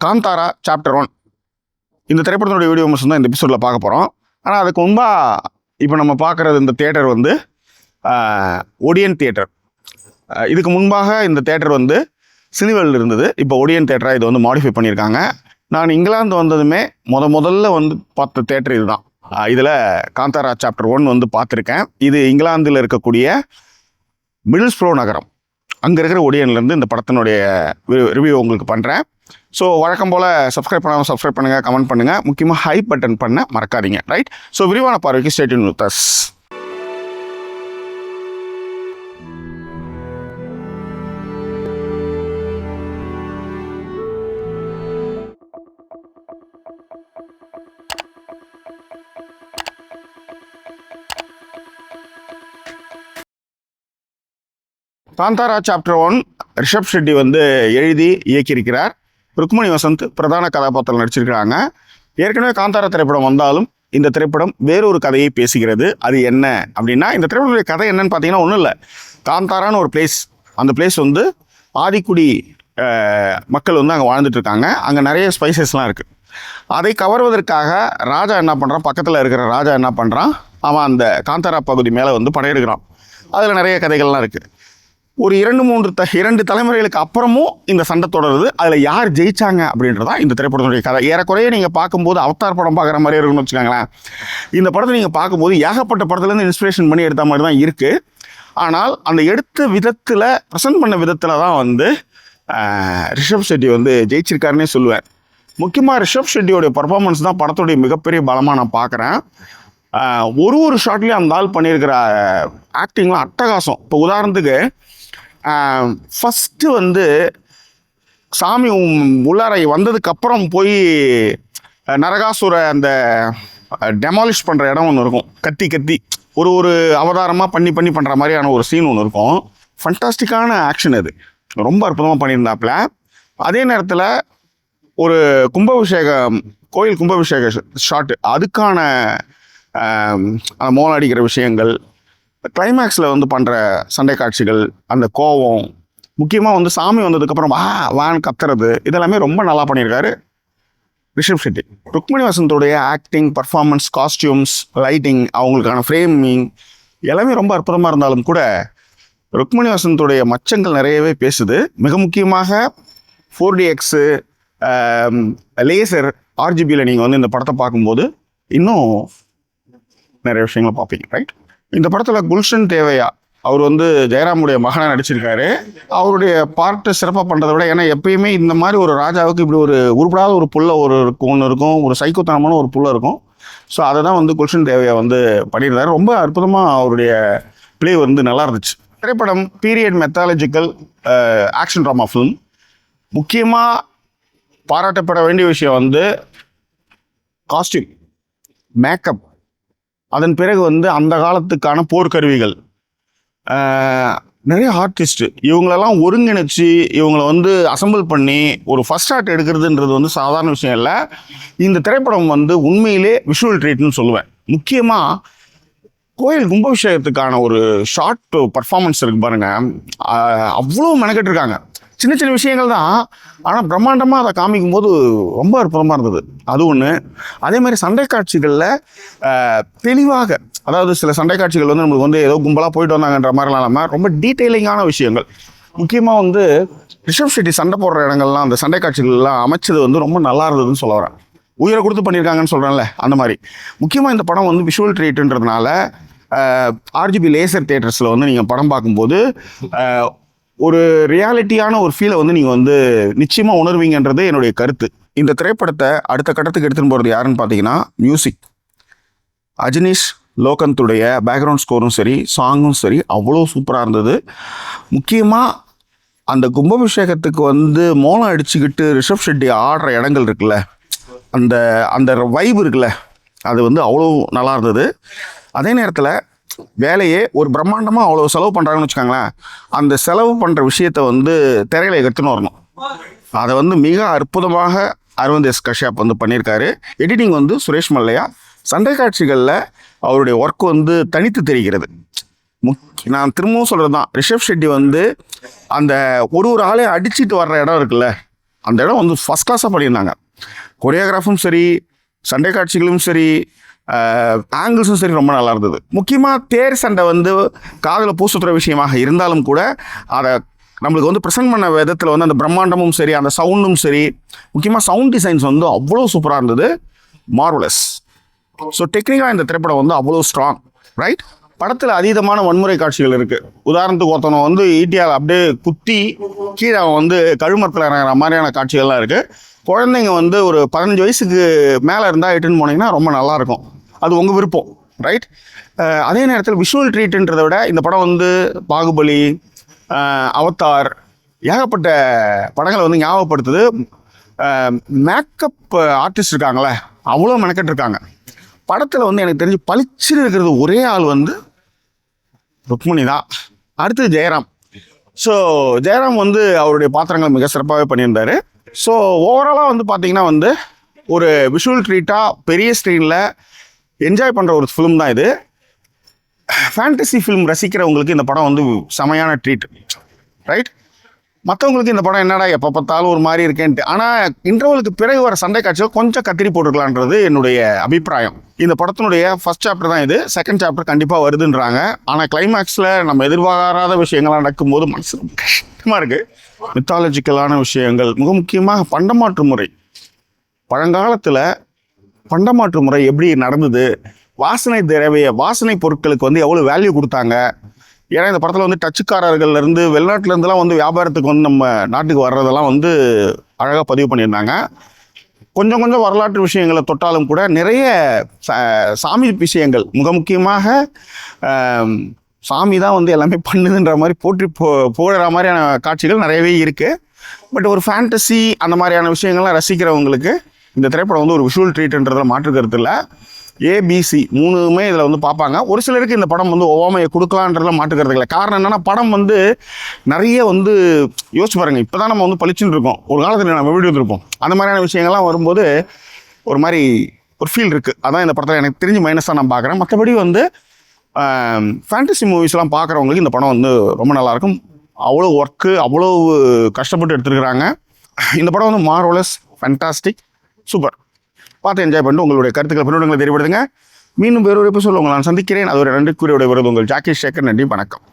Kantara chapter 1 இந்த திரைப்படத்தினுடைய video விமர்சனம் தான் இந்த எபிசோடில் பார்க்க போகிறோம். ஆனால் அதுக்கு முன்பாக இப்போ நம்ம பார்க்குறது இந்த தியேட்டர் வந்து ஒடியன் தியேட்டர். இதுக்கு முன்பாக இந்த தியேட்டர் வந்து சினிவெல் இருந்தது. இப்போ ஒடியன் தியேட்டராக இதை வந்து மாடிஃபை பண்ணியிருக்காங்க. நான் இங்கிலாந்து வந்ததுமே முதல்ல வந்து பார்த்த தியேட்டர் இதுதான். இதில் காந்தாரா சாப்டர் 1 வந்து பார்த்துருக்கேன். இது இங்கிலாந்தில் இருக்கக்கூடிய மிடில்ஸ்ப்ரோ நகரம். அங்கே இருக்கிற ஒடியன்லேருந்து இந்த படத்தினுடைய ரிவ்யூ உங்களுக்கு பண்ணுறேன். ஸோ வழக்கம் போல் சப்ஸ்கிரைப் பண்ணாமல் சப்ஸ்கிரைப் பண்ணுங்கள், கமெண்ட் பண்ணுங்கள், முக்கியமாக ஹைப் பட்டன் பண்ண மறக்காதீங்க. ரைட். ஸோ விரிவான பார்வைக்கு stay tune with us. Kantara chapter 1 Rishabh Shetty வந்து எழுதி இயக்கியிருக்கிறார். ருக்மணி வசந்த் பிரதான கதாபாத்திரம் நடிச்சிருக்கிறாங்க. ஏற்கனவே காந்தாரா திரைப்படம் வந்தாலும் இந்த திரைப்படம் வேறொரு கதையை பேசுகிறது. அது என்ன அப்படின்னா, இந்த திரைப்படத்துடைய கதை என்னன்னு பார்த்தீங்கன்னா ஒன்றும் இல்லை. காந்தாரான்னு ஒரு பிளேஸ். அந்த பிளேஸ் வந்து ஆதிக்குடி மக்கள் வந்து அங்கே வாழ்ந்துட்டு இருக்காங்க. அங்கே நிறைய ஸ்பைசஸ்லாம் இருக்குது. அதை கவர்வதற்காக ராஜா என்ன பண்ணுறான், பக்கத்தில் இருக்கிற ராஜா என்ன பண்ணுறான், அவன் அந்த காந்தாரா பகுதி மேலே வந்து படையெடுக்கிறான். அதில் நிறைய கதைகள்லாம் இருக்குது. ஒரு 2 தலைமுறைகளுக்கு அப்புறமும் இந்த சண்டை தொடருது. அதில் யார் ஜெயிச்சாங்க அப்படின்றதான் இந்த திரைப்படத்தினுடைய கதை. ஏறக்குறைய நீங்கள் பார்க்கும்போது அவதார் படம் பார்க்குற மாதிரி இருக்குன்னு வச்சுக்கோங்களேன். இந்த படத்தை நீங்கள் பார்க்கும்போது ஏகப்பட்ட படத்துலேருந்து இன்ஸ்பிரேஷன் பண்ணி எடுத்த மாதிரி தான் இருக்குது. ஆனால் அந்த எடுத்த விதத்தில், ப்ரெசென்ட் பண்ண விதத்தில் தான் வந்து ரிஷப் ஷெட்டி வந்து ஜெயிச்சிருக்காருன்னே சொல்லுவேன். முக்கியமாக ரிஷப் ஷெட்டியோடைய பர்ஃபார்மன்ஸ் தான் படத்துடைய மிகப்பெரிய பலமாக நான் பார்க்குறேன். ஒரு ஷாட்லேயும் அந்த ஆள் பண்ணியிருக்கிற ஆக்டிங்லாம் அட்டகாசம். இப்போ உதாரணத்துக்கு ஃபஸ்ட்டு வந்து சாமி உள்ளாரை வந்ததுக்கப்புறம் போய் நரகாசுர அந்த டெமாலிஷ் பண்ணுற இடம் ஒன்று இருக்கும். கத்தி ஒரு அவதாரமாக பண்ணி பண்ணுற மாதிரியான ஒரு சீன் ஒன்று இருக்கும். ஃபண்டாஸ்டிக்கான ஆக்ஷன். அது ரொம்ப அற்புதமாக பண்ணியிருந்தாப்புல. அதே நேரத்தில் ஒரு கோயில் கும்பாபிஷேக ஷாட்டு, அதுக்கான அந்த மோளம் அடிக்கிற விஷயங்கள், கிளைமேக்ஸில் வந்து பண்ணுற சண்டை காட்சிகள், அந்த கோவம், முக்கியமாக வந்து சாமி வந்ததுக்கப்புறம் வான் கத்துறது, இதெல்லாமே ரொம்ப நல்லா பண்ணியிருக்காரு ரிஷப் ஷெட்டி. ருக்மணி வசந்தோடைய ஆக்டிங், பர்ஃபார்மன்ஸ், காஸ்டியூம்ஸ், லைட்டிங், அவங்களுக்கான ஃப்ரேமிங் எல்லாமே ரொம்ப அற்புதமாக இருந்தாலும் கூட ருக்மணி வசந்தோடைய மச்சங்கள் நிறையவே பேசுது. மிக முக்கியமாக 4DX, லேசர், RGBயில் நீங்கள் வந்து இந்த படத்தை பார்க்கும்போது இன்னும் நிறைய விஷயங்களை பார்ப்பீங்க. ரைட். இந்த படத்தில் குல்ஷன் தேவையா அவர் வந்து ஜெயராமுடைய மகனாக நடிச்சிருக்காரு. அவருடைய பார்ட்டை சிறப்பாக பண்ணுறதை விட, ஏன்னா எப்பயுமே இந்த மாதிரி ஒரு ராஜாவுக்கு இப்படி ஒரு உருப்படாத ஒரு புள்ள ஒன்று இருக்கும், ஒரு சைக்கோத்தனமான ஒரு புள்ள இருக்கும். ஸோ அதை தான் வந்து குல்ஷன் தேவையா வந்து பண்ணியிருந்தாரு. ரொம்ப அற்புதமாக அவருடைய பிளே வந்து நல்லா இருந்துச்சு. திரைப்படம் period methodological action drama film. முக்கியமாக பாராட்டப்பட வேண்டிய விஷயம் வந்து காஸ்டியூம், மேக்கப், அதன் பிறகு வந்து அந்த காலத்துக்கான போர்க்கருவிகள், நிறைய ஆர்டிஸ்ட்டு, இவங்களெல்லாம் ஒருங்கிணைச்சு இவங்களை வந்து அசம்பிள் பண்ணி ஒரு ஃபர்ஸ்ட் ஷாட் எடுக்கிறதுன்றது வந்து சாதாரண விஷயம் இல்லை. இந்த திரைப்படம் வந்து உண்மையிலே விஷுவல் ட்ரீட்னு சொல்லுவேன். முக்கியமாக கோயில் கும்பாபிஷேகத்துக்கான ஒரு ஷார்ட் பர்ஃபார்மன்ஸ் இருக்குது பாருங்கள். அவ்வளோ மெனக்கெட்டுருக்காங்க. சின்ன விஷயங்கள் தான், ஆனால் பிரம்மாண்டமாக அதை காமிக்கும்போது ரொம்ப அற்புதமாக இருந்தது. அது ஒன்று. அதே மாதிரி சண்டை காட்சிகளில் தெளிவாக, அதாவது சில சண்டை காட்சிகள் வந்து நம்மளுக்கு வந்து ஏதோ கும்பலாக போயிட்டு வந்தாங்கன்ற மாதிரிலாம் இல்லாமல் ரொம்ப டீட்டெயிலிங்கான விஷயங்கள். முக்கியமாக வந்து ரிஷப் ஷெட்டி சண்டை போடுற இடங்கள்லாம், அந்த சண்டை காட்சிகள்லாம் அமைச்சது வந்து ரொம்ப நல்லா இருந்ததுன்னு சொல்ல வரேன். உயிரை கொடுத்து பண்ணியிருக்காங்கன்னு சொல்கிறேன்ல, அந்த மாதிரி. முக்கியமாக இந்த படம் வந்து விஷுவல் ட்ரீட்டுன்றதுனால RGB லேசர் தியேட்டர்ஸில் வந்து நீங்கள் படம் பார்க்கும்போது ஒரு ரியாலிட்டியான ஒரு ஃபீலை வந்து நீங்கள் வந்து நிச்சயமாக உணர்வீங்கன்றது என்னுடைய கருத்து. இந்த திரைப்படத்தை அடுத்த கட்டத்துக்கு எடுத்துன்னு போகிறது யாருன்னு பார்த்தீங்கன்னா மியூசிக். அஜினீஷ் லோகந்துடைய பேக்ரவுண்ட் ஸ்கோரும் சரி, சாங்கும் சரி, அவ்வளோ சூப்பராக இருந்தது. முக்கியமாக அந்த கும்பாபிஷேகத்துக்கு வந்து மோளம் அடிச்சுக்கிட்டு ரிஷப் ஷெட்டி ஆடுற இடங்கள் இருக்குல்ல, அந்த வைப் இருக்குல்ல, அது வந்து அவ்வளோ நல்லா இருந்தது. அதே நேரத்தில் வேலையே ஒரு பிரம்மாண்டமாக அவ்வளோ செலவு பண்ணுறாங்கன்னு வச்சுக்கோங்களேன். அந்த செலவு பண்ணுற விஷயத்த வந்து திரையில எடுத்துன்னு வரணும். அதை வந்து மிக அற்புதமாக அரவிந்த் எஸ் கஷ்யப் வந்து பண்ணியிருக்காரு. எடிட்டிங் வந்து சுரேஷ் மல்லையா. சண்டை காட்சிகளில் அவருடைய ஒர்க் வந்து தனித்து தெரிகிறது. நான் திரும்பவும் சொல்கிறது தான், ரிஷப் ஷெட்டி வந்து அந்த ஒரு ஆளே அடிச்சுட்டு வர்ற இடம் இருக்குல்ல, அந்த இடம் வந்து ஃபஸ்ட் கிளாஸாக பண்ணியிருந்தாங்க. கொரியோகிராஃபும் சரி, சண்டை காட்சிகளும் சரி, ஆங்கிள்ஸும் சரி ரொம்ப நல்லா இருந்தது. முக்கியமாக தேர் சண்டை வந்து காதில் பூசுத்துற விஷயமாக இருந்தாலும் கூட அதை நம்மளுக்கு வந்து ப்ரெசென்ட் பண்ண விதத்தில் வந்து அந்த பிரம்மாண்டமும் சரி, அந்த சவுண்டும் சரி, முக்கியமாக சவுண்ட் டிசைன்ஸ் வந்து அவ்வளோ சூப்பராக இருந்தது. மார்வலஸ். ஸோ டெக்னிக்காக இந்த திரைப்படம் வந்து அவ்வளோ ஸ்ட்ராங், ரைட்? படத்தில் அதீதமான வன்முறை காட்சிகள் இருக்குது. உதாரணத்துக்கு ஒருத்தனை வந்து ஈட்டியால் அப்படியே குத்தி கீழே வந்து கழுமரத்தில் இறங்குற மாதிரியான காட்சிகள்லாம் இருக்குது. குழந்தைங்க வந்து ஒரு 15 வயசுக்கு மேலே இருந்தால் இட்டுன்னு போனீங்கன்னா ரொம்ப நல்லாயிருக்கும். அது உங்கள் விருப்பம், ரைட்? அதே நேரத்தில் விஷுவல் ட்ரீட்டுன்றதை விட இந்த படம் வந்து பாகுபலி, அவதார், ஏகப்பட்ட படங்களை வந்து ஞாபகப்படுத்துது. மேக்கப் ஆர்டிஸ்ட் இருக்காங்களே, அவ்வளோ மெனக்கெட்டு இருக்காங்க. படத்தில் வந்து எனக்கு தெரிஞ்சு பளிச்சுன்னு இருக்கிறது ஒரே ஆள் வந்து ருக்மணி தான். அடுத்து ஜெயராம். ஸோ ஜெயராம் வந்து அவருடைய பாத்திரங்களை மிக சிறப்பாகவே பண்ணியிருந்தார். ஸோ ஓவராலாக வந்து பார்த்திங்கன்னா வந்து ஒரு விஷுவல் ட்ரீட்டாக பெரிய ஸ்க்ரீனில் என்ஜாய் பண்ணுற ஒரு ஃபிலிம் தான் இது. ஃபேண்டசி ஃபிலிம் ரசிக்கிறவங்களுக்கு இந்த படம் வந்து செமையான ட்ரீட், ரைட்? மற்றவங்களுக்கு இந்த படம் என்னடா எப்போ பார்த்தாலும் ஒரு மாதிரி இருக்கேன்ட்டு. ஆனால் இன்டர்வலுக்கு பிறகு வர சண்டை காட்சிகள் கொஞ்சம் கத்திரி போட்டுருக்கலான்றது என்னுடைய அபிப்பிராயம். இந்த படத்தினுடைய ஃபர்ஸ்ட் சாப்டர் தான் இது. செகண்ட் சாப்டர் கண்டிப்பாக வருதுன்றாங்க. ஆனால் கிளைமேக்ஸில் நம்ம எதிர்பாராத விஷயங்கள்லாம் நடக்கும்போது மனசு கஷ்டமாக இருக்குது. மித்தாலஜிக்கலான விஷயங்கள், மிக முக்கியமாக பண்டமாற்று முறை. பழங்காலத்தில் பண்டமாற்று முறை எப்படி நடந்தது, வாசனை பொருட்களுக்கு வந்து எவ்வளோ வேல்யூ கொடுத்தாங்க. ஏன்னா இந்த படத்தில் வந்து டச்சுக்காரர்கள்லேருந்து வெளிநாட்டிலேருந்துலாம் வந்து வியாபாரத்துக்கு வந்து நம்ம நாட்டுக்கு வர்றதெல்லாம் வந்து அழகாக பதிவு பண்ணியிருந்தாங்க. கொஞ்சம் கொஞ்சம் வரலாற்று விஷயங்களை தொட்டாலும் கூட நிறைய சாமி விஷயங்கள், மிக முக்கியமாக சாமி தான் வந்து எல்லாமே பண்ணுதுன்ற மாதிரி போடுற மாதிரியான காட்சிகள் நிறையவே இருக்குது. பட் ஒரு ஃபேண்டசி அந்த மாதிரியான விஷயங்கள்லாம் ரசிக்கிறவங்களுக்கு இந்த திரைப்படம் வந்து ஒரு விஷுவல் ட்ரீட்ன்றதில் மாற்றுக்கிறது இல்லை. ஏபிசி 3மே இதில் வந்து பார்ப்பாங்க. ஒரு சிலருக்கு இந்த படம் வந்து ஒவ்வாமையை கொடுக்கலான்றதில் மாற்றுக்கிறது இல்லை. காரணம் என்னென்னா, படம் வந்து நிறைய வந்து யோசிச்சு பாருங்கள். இப்போ தான் நம்ம வந்து பளிச்சுன்னு இருக்கோம், ஒரு காலத்தில் நம்ம எப்படி இருந்திருப்போம். அந்த மாதிரியான விஷயங்கள்லாம் வரும்போது ஒரு மாதிரி ஒரு ஃபீல் இருக்குது. அதான் இந்த படத்தில் எனக்கு தெரிஞ்சு மைனஸாக நான் பார்க்குறேன். மற்றபடி வந்து ஃபேண்டசி மூவிஸ்லாம் பார்க்குறவங்களுக்கு இந்த படம் வந்து ரொம்ப நல்லாயிருக்கும். அவ்வளோ ஒர்க்கு, அவ்வளோ கஷ்டப்பட்டு எடுத்துருக்குறாங்க. இந்த படம் வந்து மார்வலஸ், ஃபேண்டாஸ்டிக், சூப்பர். பார்த்து என்ஜாய் பண்ணிட்டு உங்களுடைய கருத்துக்கள் பின்னோட்டங்களை தெரியப்படுதுங்க. மீண்டும் வேறொரு எபிசோட் உங்களை நான் சந்திக்கிறேன். அது ஒரு நன்றி கூறிய வருது உங்கள் ஜாக்கி சேகர். நன்றி, வணக்கம்.